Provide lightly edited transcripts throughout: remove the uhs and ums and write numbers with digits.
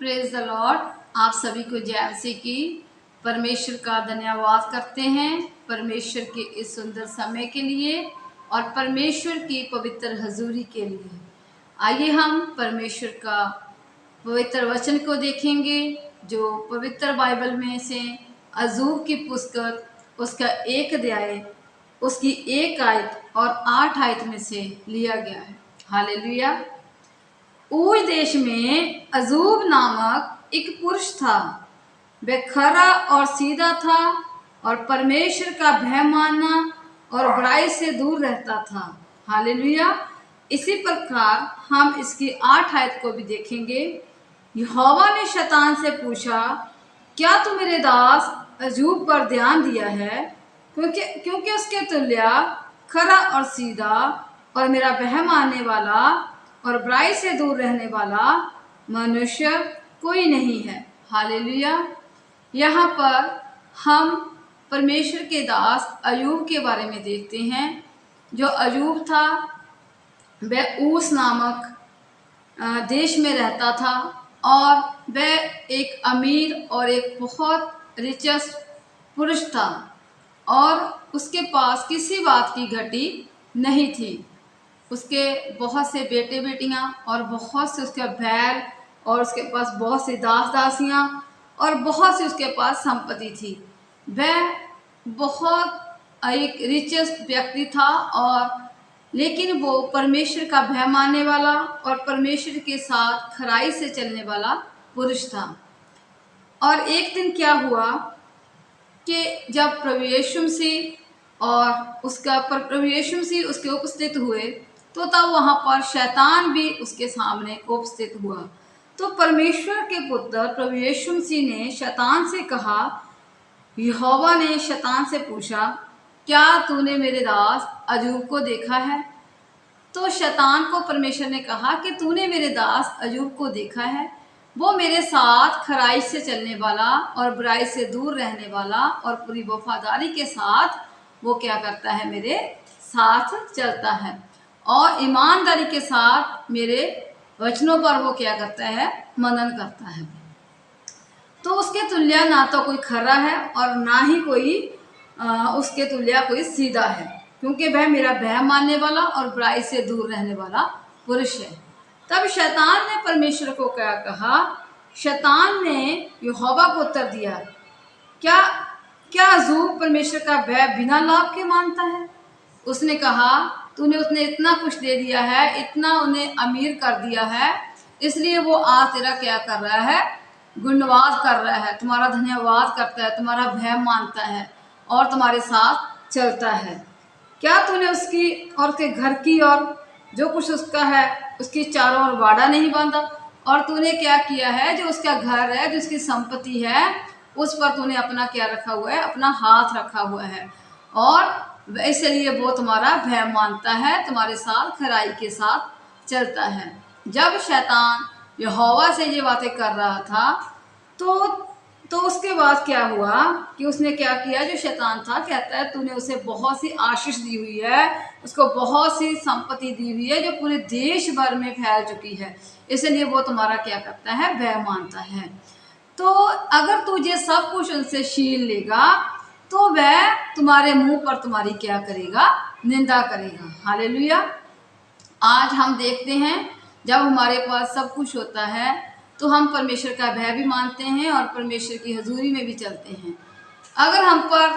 Praise the Lord. आप सभी को जय मसीह की। परमेश्वर का धन्यवाद करते हैं परमेश्वर के इस सुंदर समय के लिए और परमेश्वर की पवित्र हजूरी के लिए। आइए हम परमेश्वर का पवित्र वचन को देखेंगे जो पवित्र बाइबल में से अय्यूब की पुस्तक उसका 1 अध्याय उसकी 1 आयत और 8 आयत में से लिया गया है। हालेलुया। ऊज देश में अय्यूब नामक एक पुरुष था। वह खरा और सीधा था और परमेश्वर का भय मानना और बुराई से दूर रहता था। हालेलुया। इसी प्रकार हम इसकी 8 आयत को भी देखेंगे। यहोवा ने शैतान से पूछा, क्या तू मेरे दास अय्यूब पर ध्यान दिया है? क्योंकि उसके तुल्य खरा और सीधा और मेरा भय मानने वाला और बुराई से दूर रहने वाला मनुष्य कोई नहीं है। हालेलुया। यहाँ पर हम परमेश्वर के दास अय्यूब के बारे में देखते हैं। जो अय्यूब था वह ऊस नामक देश में रहता था और वह एक अमीर और एक बहुत रिचेस्ट पुरुष था और उसके पास किसी बात की घटी नहीं थी। उसके बहुत से बेटे बेटियां और बहुत से उसके बैल और उसके पास बहुत सी दास दासियां और बहुत सी उसके पास संपत्ति थी। वह बहुत एक रिचेस्ट व्यक्ति था और लेकिन वो परमेश्वर का भय मानने वाला और परमेश्वर के साथ खराई से चलने वाला पुरुष था। और एक दिन क्या हुआ कि जब प्रभु यीशु मसीह और प्रभु यीशु मसीह उसके उपस्थित हुए तो तब वहाँ पर शैतान भी उसके सामने उपस्थित हुआ। तो परमेश्वर के पुत्र प्रभु यीशु मसीह ने शैतान से कहा, यहोवा ने शैतान से पूछा, क्या तूने मेरे दास अय्यूब को देखा है? तो शैतान को परमेश्वर ने कहा कि तूने मेरे दास अय्यूब को देखा है। वो मेरे साथ खराई से चलने वाला और बुराई से दूर रहने वाला और पूरी वफादारी के साथ वो क्या करता है, मेरे साथ चलता है और ईमानदारी के साथ मेरे वचनों पर वो क्या करता है, मनन करता है। तो उसके तुल्य ना तो कोई खरा है और ना ही कोई उसके तुल्य कोई सीधा है, क्योंकि वह मेरा भय मानने वाला और बुराई से दूर रहने वाला पुरुष है। तब शैतान ने परमेश्वर को क्या कहा? शैतान ने यहोवा को उत्तर दिया, क्या क्या अय्यूब परमेश्वर का भय बिना लाभ के मानता है? उसने कहा, तूने उसने इतना कुछ दे दिया है, इतना उन्हें अमीर कर दिया है, इसलिए वो आज तेरा क्या कर रहा है, गुणवाद कर रहा है, तुम्हारा धन्यवाद करता है, तुम्हारा भय मानता है और तुम्हारे साथ चलता है। क्या तूने उसकी और उसके घर की और जो कुछ उसका है उसकी चारों ओर वाड़ा नहीं बांधा? और तूने क्या किया है, जो उसका घर है, जो उसकी संपत्ति है, उस पर तूने अपना क्या रखा हुआ है, अपना हाथ रखा हुआ है और इसलिए वो तुम्हारा भय मानता है, तुम्हारे साथ खराई के साथ चलता है। जब शैतान यहोवा से ये बातें कर रहा था तो उसके बाद क्या हुआ कि उसने क्या किया, जो शैतान था, कहता है तूने उसे बहुत सी आशीष दी हुई है, उसको बहुत सी संपत्ति दी हुई है जो पूरे देश भर में फैल चुकी है, इसलिए वो तुम्हारा क्या करता है, भय मानता है। तो अगर तुझे सब कुछ उनसे छीन लेगा तो वह तुम्हारे मुंह पर तुम्हारी क्या करेगा, निंदा करेगा। हालेलुया। आज हम देखते हैं जब हमारे पास सब कुछ होता है तो हम परमेश्वर का भय भी मानते हैं और परमेश्वर की हजूरी में भी चलते हैं। अगर हम पर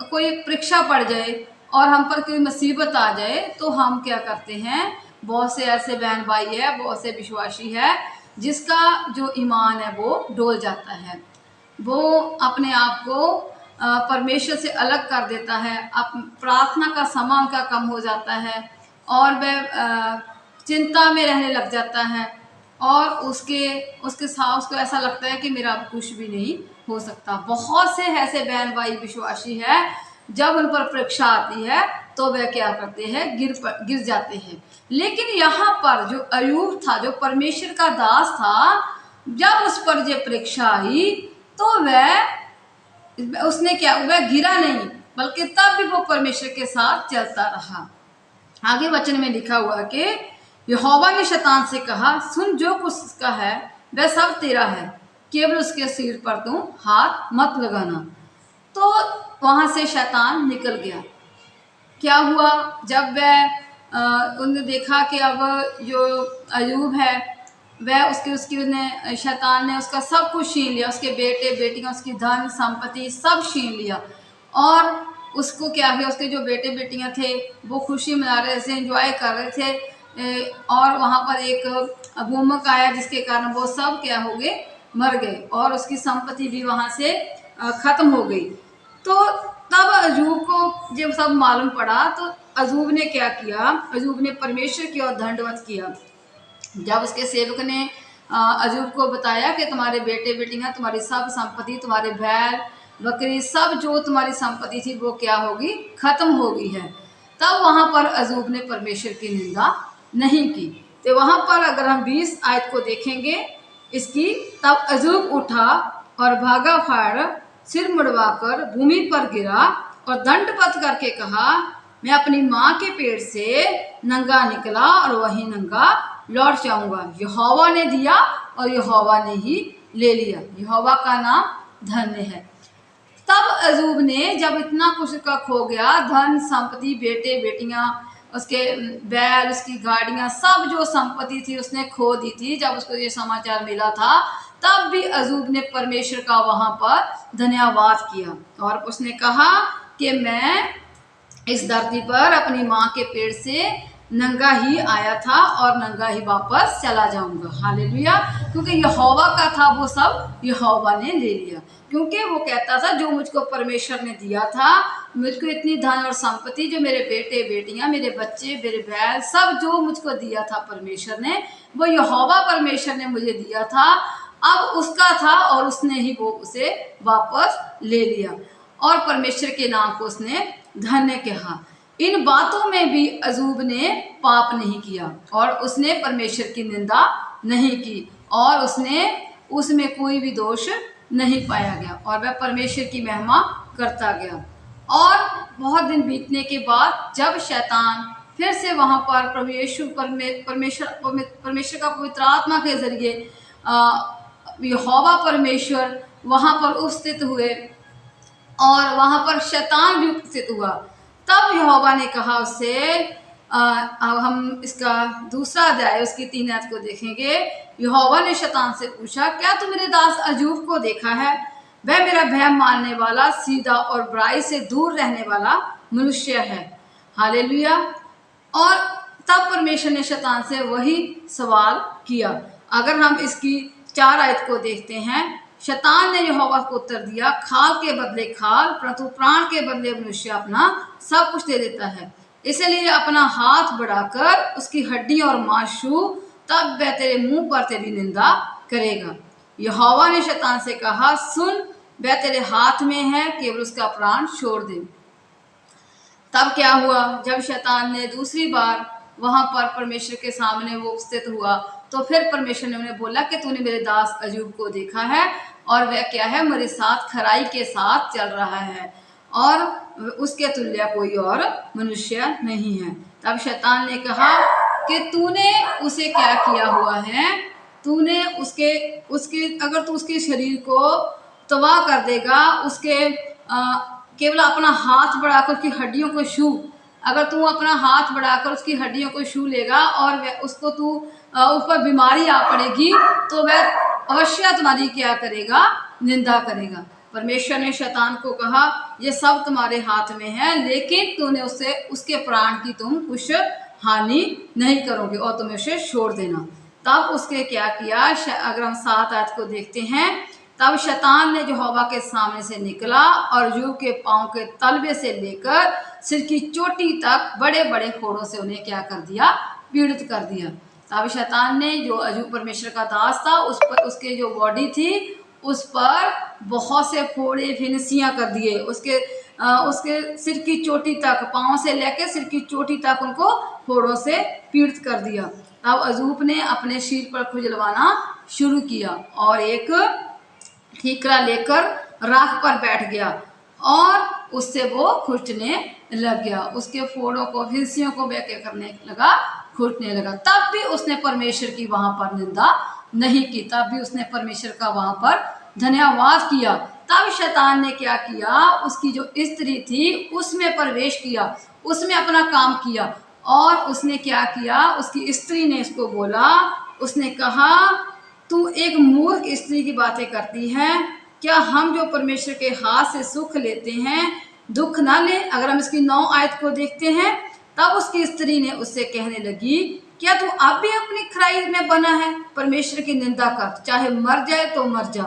कोई परीक्षा पड़ जाए और हम पर कोई मुसीबत आ जाए तो हम क्या करते हैं, बहुत से ऐसे बहन भाई है, बहुत से विश्वासी है जिसका जो ईमान है वो डोल जाता है, वो अपने आप को परमेश्वर से अलग कर देता है, प्रार्थना का समय उनका कम हो जाता है और वह चिंता में रहने लग जाता है और उसके साथ उसको ऐसा लगता है कि मेरा कुछ भी नहीं हो सकता। बहुत से ऐसे बहन भाई विश्वासी है, जब उन पर परीक्षा आती है तो वह क्या करते हैं, गिर जाते हैं। लेकिन यहाँ पर जो अय्यूब था, जो परमेश्वर का दास था, जब उस पर ये परीक्षा आई तो उसने क्या, वह गिरा नहीं, बल्कि तब भी वो परमेश्वर के साथ चलता रहा। आगे वचन में लिखा हुआ कि यहोवा ने शैतान से कहा, सुन, जो कुछ उसका है वह सब तेरा है, केवल उसके सिर पर तुम हाथ मत लगाना। तो वहां से शैतान निकल गया। क्या हुआ, जब वह उन्होंने देखा कि अब जो अयूब है वह उसकी उसने शैतान ने उसका सब कुछ छीन लिया, उसके बेटे बेटियां, उसकी धन संपत्ति सब छीन लिया। और उसको क्या किया, उसके जो बेटे बेटियां थे वो खुशी मना रहे थे, एंजॉय कर रहे थे। और वहाँ पर एक भूकंप आया जिसके कारण वो सब क्या हो गए, मर गए, और उसकी संपत्ति भी वहाँ से खत्म हो गई। तो तब अयूब को जब सब मालूम पड़ा तो अयूब ने क्या किया, अयूब ने परमेश्वर की ओर दंडवत किया। जब उसके सेवक ने अयूब को बताया कि तुम्हारे बेटे बेटियां, तुम्हारी सब संपत्ति, तुम्हारे बैल बकरी, सब जो तुम्हारी संपत्ति थी वो क्या होगी, खत्म हो गई है, तब वहां पर अयूब ने परमेश्वर की निंदा नहीं की। तो वहां पर अगर हम 20 आयत को देखेंगे इसकी, तब अयूब उठा और भागा फाड़, सिर मुड़वाकर भूमि पर गिरा और दंडवत करके कहा, मैं अपनी माँ के पेट से नंगा निकला और वही नंगा लौट जाऊंगा। यहोवा ने दिया और यहोवा ने ही ले लिया। यहोवा का नाम धन्य है। तब अयूब ने जब इतना कुछ का खो गया, धन संपत्ति, बेटे बेटियां, उसके बैल, उसकी गाड़ियां, सब जो संपत्ति थी उसने खो दी थी। जब उसको ये समाचार मिला था तब भी अयूब ने परमेश्वर का वहां पर धन्यवाद किया और उसने कहा कि मैं इस धरती पर अपनी माँ के पेट से नंगा ही आया था और नंगा ही वापस चला जाऊंगा। हालेलुया। क्योंकि यहोवा का था वो सब यहोवा ने ले लिया। क्योंकि वो कहता था जो मुझको परमेश्वर ने दिया था, मुझको इतनी धन और संपत्ति, जो मेरे बेटे बेटियां, मेरे बच्चे, मेरे बैल, सब जो मुझको दिया था परमेश्वर ने, वो यहोवा परमेश्वर ने मुझे दिया था। अब उसका था और उसने ही वो उसे वापस ले लिया और परमेश्वर के नाम को उसने धन्य कहा। इन बातों में भी अयूब ने पाप नहीं किया और उसने परमेश्वर की निंदा नहीं की और उसने उसमें कोई भी दोष नहीं पाया गया और वह परमेश्वर की महिमा करता गया। और बहुत दिन बीतने के बाद जब शैतान फिर से वहां पर परमेश्वर का पवित्र आत्मा के जरिए यहोवा परमेश्वर वहां पर उपस्थित हुए और वहां पर शैतान भी उपस्थित हुआ, तब यहोवा ने कहा उससे, अब हम इसका दूसरा अध्याय उसकी 3 आयत को देखेंगे। यहोवा ने शैतान से पूछा, क्या तू मेरे दास अयूब को देखा है? वह मेरा भय मानने वाला, सीधा और बुराई से दूर रहने वाला मनुष्य है। हालेलुया। और तब परमेश्वर ने शैतान से वही सवाल किया। अगर हम इसकी 4 आयत को देखते हैं, शैतान ने यहोवा को उत्तर दिया, खाल के बदले खाल, परंतु प्राण के बदले मनुष्य अपना सब कुछ दे देता है। इसलिए अपना हाथ बढ़ाकर उसकी हड्डी और मांस छू, तब वह तेरे मुंह पर तेरी निंदा करेगा। यहोवा ने शैतान से कहा, सुन, वह तेरे हाथ में है, केवल उसका प्राण छोड़ दे। तब क्या हुआ, जब शैतान ने दूसरी बार वहां पर परमेश्वर के सामने वो उपस्थित हुआ, तो फिर परमेश्वर ने उन्हें बोला कि तूने मेरे दास अयूब को देखा है और वह क्या है, मेरे साथ खराई के साथ चल रहा है और उसके तुल्य कोई और मनुष्य नहीं है। तब शैतान ने कहा कि तूने उसे क्या किया हुआ है, तूने उसके उसके अगर तू उसके शरीर को तबाह कर देगा, उसके केवल अपना हाथ बढ़ाकर उसकी हड्डियों को छू, अगर तू अपना हाथ बढ़ाकर उसकी हड्डियों को छू लेगा और उसको तू उस पर बीमारी आ पड़ेगी, तो वह अवश्य तुम्हारी क्या करेगा, निंदा करेगा। परमेश्वर ने शैतान को कहा, ये सब तुम्हारे हाथ में है, लेकिन तूने उससे उसके प्राण की तुम कुछ हानि नहीं करोगे और तुम्हें उसे छोड़ देना। तब उसके क्या किया, अगर हम 7 आयत को देखते हैं, तब शैतान ने यहोवा के सामने से निकला और अयूब के पांव के तलवे से लेकर सिर की चोटी तक बड़े बड़े फोड़ों से उन्हें क्या कर दिया, पीड़ित कर दिया। तब शैतान ने जो अयूब परमेश्वर का दास था उस पर, उसके जो बॉडी थी उस पर बहुत से फोड़े फिनसियां कर दिए, उसके सिर की चोटी तक, पांव से लेकर सिर की चोटी तक उनको फोड़ों से पीड़ित कर दिया। तब अयूब ने अपने सिर पर खुजलवाना शुरू किया और एक ठीकरा लेकर राख पर बैठ गया और उससे वो खुरचने लग गया, उसके फोड़ों को, फिंसियों को वह क्या करने लगा, घुटने लगा। तब भी उसने परमेश्वर की वहां पर निंदा नहीं की, तब भी उसने परमेश्वर का वहां पर धन्यवाद किया। तब शैतान ने क्या किया, उसकी जो स्त्री थी उसमें प्रवेश किया, उसमें अपना काम किया। और उसने क्या किया, उसकी स्त्री ने उसको बोला, उसने कहा तू एक मूर्ख स्त्री की बातें करती है, क्या हम जो परमेश्वर के हाथ से सुख लेते हैं दुख ना ले। अगर हम इसकी 9 आयत को देखते हैं, तब उसकी स्त्री ने उससे कहने लगी, क्या तू अब भी अपनी खराई में बना है, परमेश्वर की निंदा कर, चाहे मर जाए तो मर जा।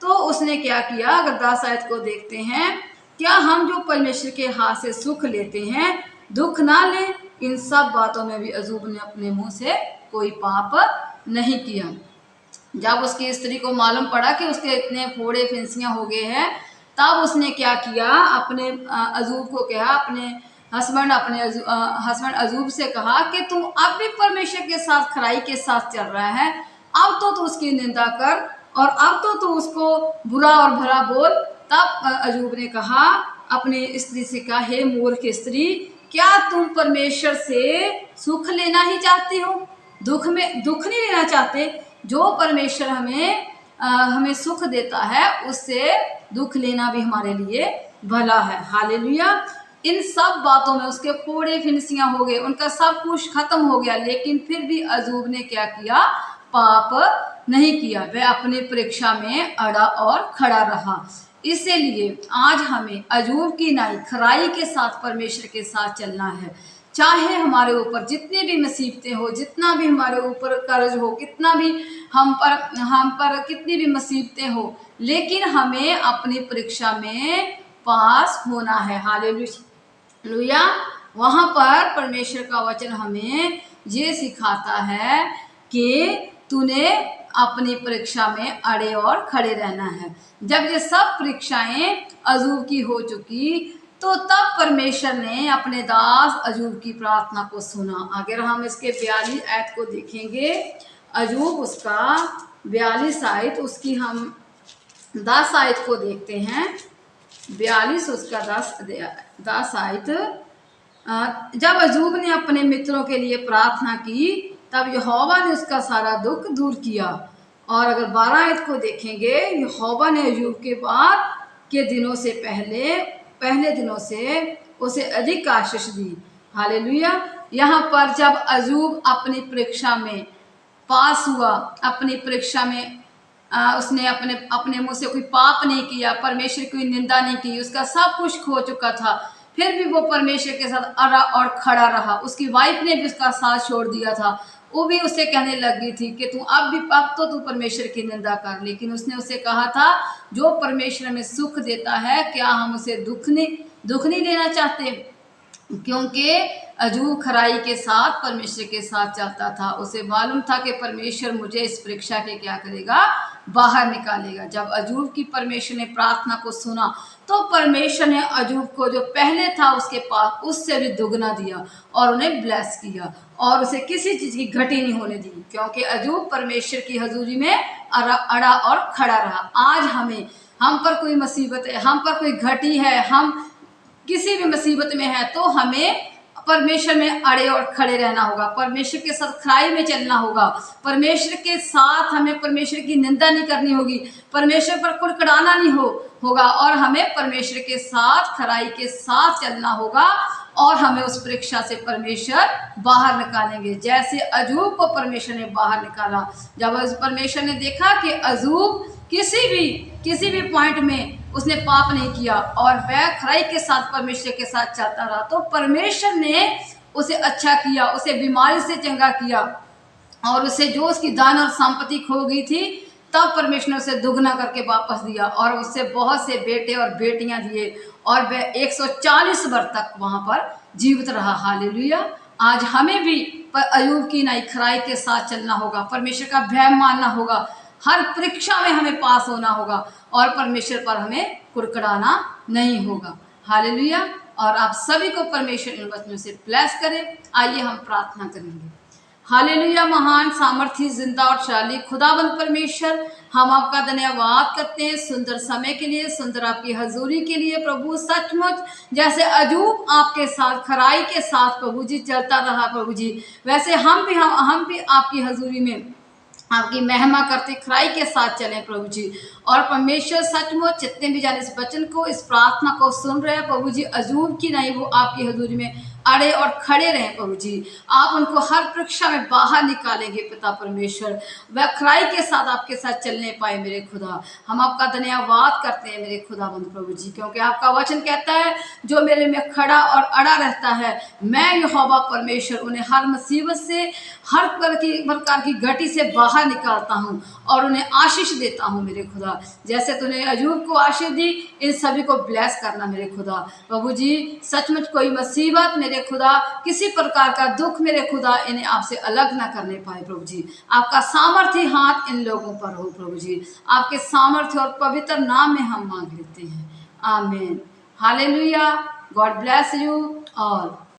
तो उसने क्या किया, अगर 10 आयत को देखते हैं, क्या हम जो परमेश्वर के हाथ से सुख लेते हैं दुख ना ले। इन सब बातों में भी अजूब ने अपने मुंह से कोई पाप नहीं किया। जब उसकी स्त्री को मालूम पड़ा कि उसके इतने फोड़े फिंसियां हो गए हैं, तब उसने क्या किया, अपने अजूब को कहा, अपने हस्बैंड अजूब से कहा कि तू अब भी परमेश्वर के साथ खराई के साथ चल रहा है, अब तो तू उसकी निंदा कर और अब तो तू उसको बुरा और भला बोल। तब अजूब ने कहा, अपनी स्त्री से कहा, हे मूर्ख स्त्री, क्या तुम परमेश्वर से सुख लेना ही चाहती हो, दुख नहीं लेना चाहते। जो परमेश्वर हमें सुख देता है उससे दुख लेना भी हमारे लिए भला है। हालेलुया। इन सब बातों में उसके फोड़े फिनसियां हो गए, उनका सब कुछ खत्म हो गया, लेकिन फिर भी अजूब ने क्या किया, पाप नहीं किया, वह अपनी परीक्षा में अड़ा और खड़ा रहा। इसीलिए आज हमें अजूब की नहीं खराई के साथ परमेश्वर के साथ चलना है। चाहे हमारे ऊपर जितनी भी मुसीबतें हो, जितना भी हमारे ऊपर कर्ज हो, कितना भी हम पर कितनी भी मुसीबतें हो, लेकिन हमें अपनी परीक्षा में पास होना है। हालेलुया। वहां पर परमेश्वर का वचन हमें ये सिखाता है कि तूने अपनी परीक्षा में अड़े और खड़े रहना है। जब ये सब परीक्षाएं अजूब की हो चुकी, तो तब परमेश्वर ने अपने दास अजूब की प्रार्थना को सुना। अगर हम इसके 42 आयत को देखेंगे, अजूब उसका 42 आयत, उसकी हम 10 आयत को देखते हैं। 42 उसका 10 आयत, जब अजूब ने अपने मित्रों के लिए प्रार्थना की, तब यहोवा ने उसका सारा दुख दूर किया। और अगर 12 आयत को देखेंगे, यहोवा ने अजूब के बाद के दिनों से पहले दिनों से उसे अधिक आशीष दी। हालेलुया। यहाँ पर जब अजूब अपनी परीक्षा में पास हुआ, अपनी परीक्षा में उसने अपने मुंह से कोई पाप नहीं किया, परमेश्वर की निंदा नहीं की, उसका सब कुछ खो चुका था, फिर भी वो परमेश्वर के साथ अड़ा और खड़ा रहा। उसकी वाइफ ने भी उसका साथ छोड़ दिया था, वो भी उसे कहने लगी थी कि अब तो तू परमेश्वर की निंदा कर। लेकिन उसने उसे कहा था, जो परमेश्वर हमें सुख देता है, क्या हम उसे दुख नहीं लेना चाहते। क्योंकि अजूब खराई के साथ परमेश्वर के साथ चलता था, उसे मालूम था कि परमेश्वर मुझे इस परीक्षा के क्या करेगा, बाहर निकालेगा। जब अजूब की परमेश्वर ने प्रार्थना को सुना, तो परमेश्वर ने अजूब को जो पहले था उसके पास, उससे भी दुगना दिया और उन्हें ब्लेस किया, और उसे किसी चीज की घटी नहीं होने दी, क्योंकि अजूब परमेश्वर की हजूरी में अड़ा और खड़ा रहा। आज हम पर कोई मुसीबत है, हम पर कोई घटी है, हम किसी भी मुसीबत में है, तो हमें परमेश्वर में अड़े और खड़े रहना होगा, परमेश्वर के साथ खराई में चलना होगा, परमेश्वर के साथ हमें परमेश्वर की निंदा नहीं करनी होगी, परमेश्वर पर कुड़कुड़ाना नहीं होगा, और हमें परमेश्वर के साथ खराई के साथ चलना होगा, और हमें उस परीक्षा से परमेश्वर बाहर निकालेंगे, जैसे अजूब को परमेश्वर ने बाहर निकाला। जब परमेश्वर ने देखा कि अजूब किसी भी पॉइंट में उसने पाप नहीं किया और वह खराई के साथ परमेश्वर के साथ चलता रहा, तो परमेश्वर ने उसे अच्छा किया, उसे बीमारी से चंगा किया, और उसे जो उसकी धन और संपत्ति खो गई थी, तब परमेश्वर ने उसे दुगना करके वापस दिया, और उससे बहुत से बेटे और बेटियां दिए, और वह 140 वर्ष तक वहां पर जीवित रहा। हालेलुया। आज हमें भी अय्यूब की नई खराई के साथ चलना होगा, परमेश्वर का भय मानना होगा, हर परीक्षा में हमें पास होना होगा, और परमेश्वर पर हमें कुड़कुड़ाना नहीं होगा। हालेलुया। और आप सभी को परमेश्वर इन वचनों से ब्लेस करे। आइए हम प्रार्थना करेंगे। हालेलुया। महान सामर्थी जिंदा और शाली खुदाबंद परमेश्वर, हम आपका धन्यवाद करते हैं सुंदर समय के लिए, सुंदर आपकी हजूरी के लिए प्रभु। सचमुच जैसे अजूब आपके साथ खराई के साथ प्रभु जी चलता रहा प्रभु जी, वैसे हम भी आपकी हजूरी में आपकी महिमा करते खराई के साथ चलें प्रभु जी। और परमेश्वर सचमुच जितने भी जाने इस वचन को, इस प्रार्थना को सुन रहे हैं प्रभु जी, अजूब की नहीं, वो आपकी हजूरी में अड़े और खड़े रहें प्रभु जी। आप उनको हर परीक्षा में बाहर निकालेंगे पिता परमेश्वर, वह खराई के साथ आपके साथ चलने पाए मेरे खुदा। हम आपका धन्यवाद करते हैं मेरे खुदाबंद प्रभु जी, क्योंकि आपका वचन कहता है जो मेरे में खड़ा और अड़ा रहता है, मैं यहोवा परमेश्वर उन्हें हर मुसीबत से, हर प्रकार की घटी से बाहर निकालता हूँ और उन्हें आशीष देता हूँ मेरे खुदा। जैसे तूने अयूब को आशीष दी, इन सभी को ब्लेस करना मेरे खुदा प्रभु जी। सचमुच कोई मुसीबत मेरे खुदा, किसी प्रकार का दुख मेरे खुदा, इन्हें आपसे अलग ना करने पाए प्रभु जी। आपका सामर्थ्य हाथ इन लोगों पर हो प्रभु जी। आपके सामर्थ्य और पवित्र नाम में हम मांग लेते हैं, आमीन। Hallelujah. God bless you all.